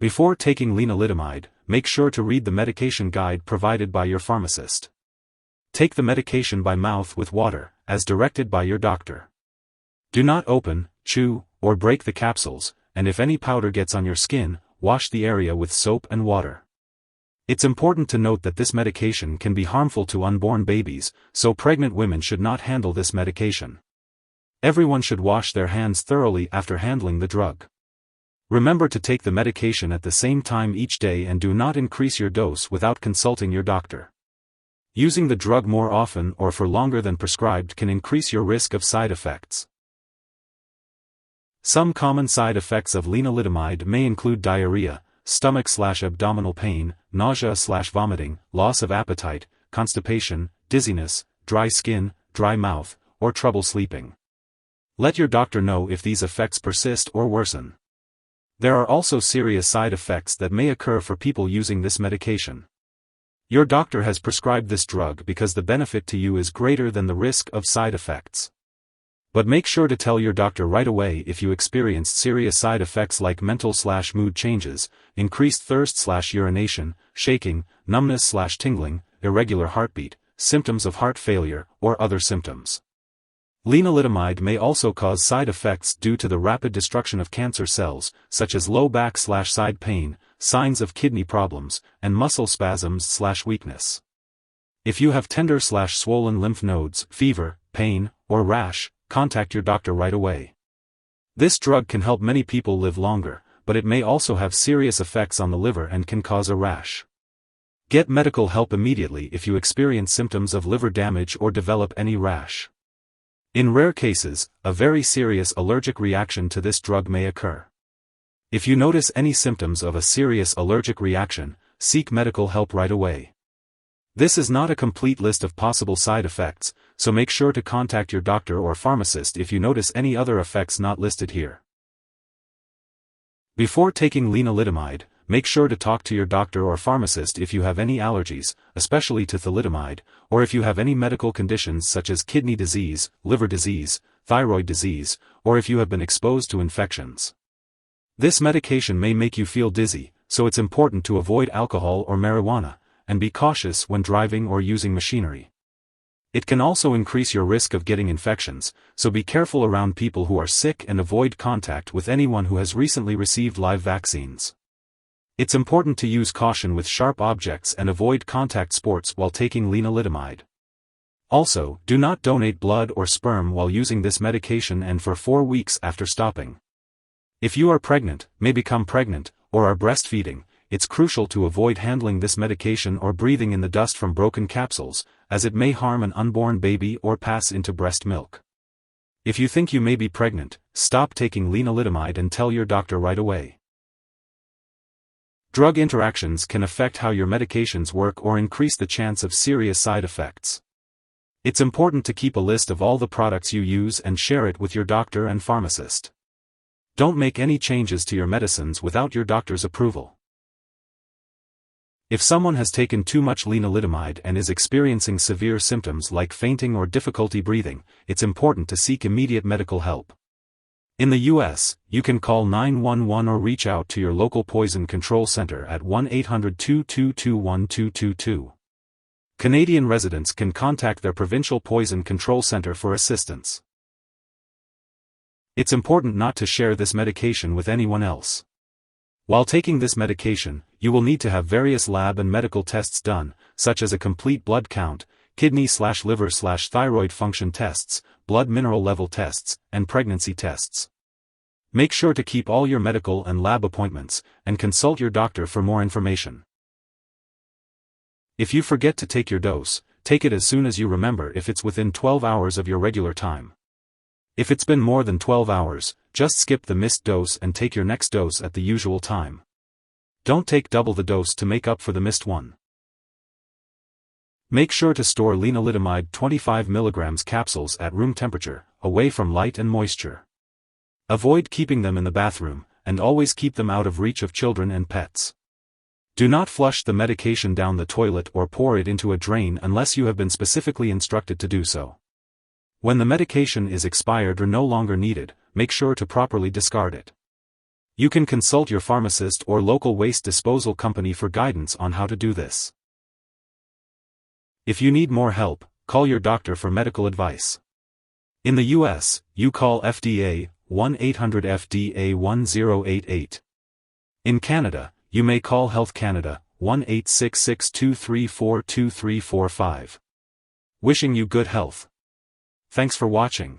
Before taking lenalidomide, make sure to read the medication guide provided by your pharmacist. Take the medication by mouth with water, as directed by your doctor. Do not open, chew, or break the capsules, and if any powder gets on your skin, wash the area with soap and water. It's important to note that this medication can be harmful to unborn babies, so pregnant women should not handle this medication. Everyone should wash their hands thoroughly after handling the drug. Remember to take the medication at the same time each day and do not increase your dose without consulting your doctor. Using the drug more often or for longer than prescribed can increase your risk of side effects. Some common side effects of lenalidomide may include diarrhea, stomach/abdominal pain, nausea/vomiting, loss of appetite, constipation, dizziness, dry skin, dry mouth, or trouble sleeping. Let your doctor know if these effects persist or worsen. There are also serious side effects that may occur for people using this medication. Your doctor has prescribed this drug because the benefit to you is greater than the risk of side effects. But make sure to tell your doctor right away if you experienced serious side effects like mental/mood changes, increased thirst/urination, shaking, numbness/tingling, irregular heartbeat, symptoms of heart failure, or other symptoms. Lenalidomide may also cause side effects due to the rapid destruction of cancer cells, such as low back/side pain, signs of kidney problems, and muscle spasms/weakness. If you have tender/swollen lymph nodes, fever, pain, or rash, contact your doctor right away. This drug can help many people live longer, but it may also have serious effects on the liver and can cause a rash. Get medical help immediately if you experience symptoms of liver damage or develop any rash. In rare cases, a very serious allergic reaction to this drug may occur. If you notice any symptoms of a serious allergic reaction, seek medical help right away. This is not a complete list of possible side effects, so make sure to contact your doctor or pharmacist if you notice any other effects not listed here. Before taking lenalidomide, make sure to talk to your doctor or pharmacist if you have any allergies, especially to thalidomide, or if you have any medical conditions such as kidney disease, liver disease, thyroid disease, or if you have been exposed to infections. This medication may make you feel dizzy, so it's important to avoid alcohol or marijuana, and be cautious when driving or using machinery. It can also increase your risk of getting infections, so be careful around people who are sick and avoid contact with anyone who has recently received live vaccines. It's important to use caution with sharp objects and avoid contact sports while taking lenalidomide. Also, do not donate blood or sperm while using this medication and for 4 weeks after stopping. If you are pregnant, may become pregnant, or are breastfeeding, it's crucial to avoid handling this medication or breathing in the dust from broken capsules, as it may harm an unborn baby or pass into breast milk. If you think you may be pregnant, stop taking lenalidomide and tell your doctor right away. Drug interactions can affect how your medications work or increase the chance of serious side effects. It's important to keep a list of all the products you use and share it with your doctor and pharmacist. Don't make any changes to your medicines without your doctor's approval. If someone has taken too much lenalidomide and is experiencing severe symptoms like fainting or difficulty breathing, it's important to seek immediate medical help. In the U.S., you can call 911 or reach out to your local poison control center at 1-800-222-1222. Canadian residents can contact their provincial poison control center for assistance. It's important not to share this medication with anyone else. While taking this medication, you will need to have various lab and medical tests done, such as a complete blood count, kidney/liver/thyroid function tests, blood mineral level tests, and pregnancy tests. Make sure to keep all your medical and lab appointments, and consult your doctor for more information. If you forget to take your dose, take it as soon as you remember if it's within 12 hours of your regular time. If it's been more than 12 hours, just skip the missed dose and take your next dose at the usual time. Don't take double the dose to make up for the missed one. Make sure to store lenalidomide 25 mg capsules at room temperature, away from light and moisture. Avoid keeping them in the bathroom, and always keep them out of reach of children and pets. Do not flush the medication down the toilet or pour it into a drain unless you have been specifically instructed to do so. When the medication is expired or no longer needed, make sure to properly discard it. You can consult your pharmacist or local waste disposal company for guidance on how to do this. If you need more help, call your doctor for medical advice. In the US, you call FDA, 1-800-FDA-1088. In Canada, you may call Health Canada, 1-866-234-2345. Wishing you good health. Thanks for watching.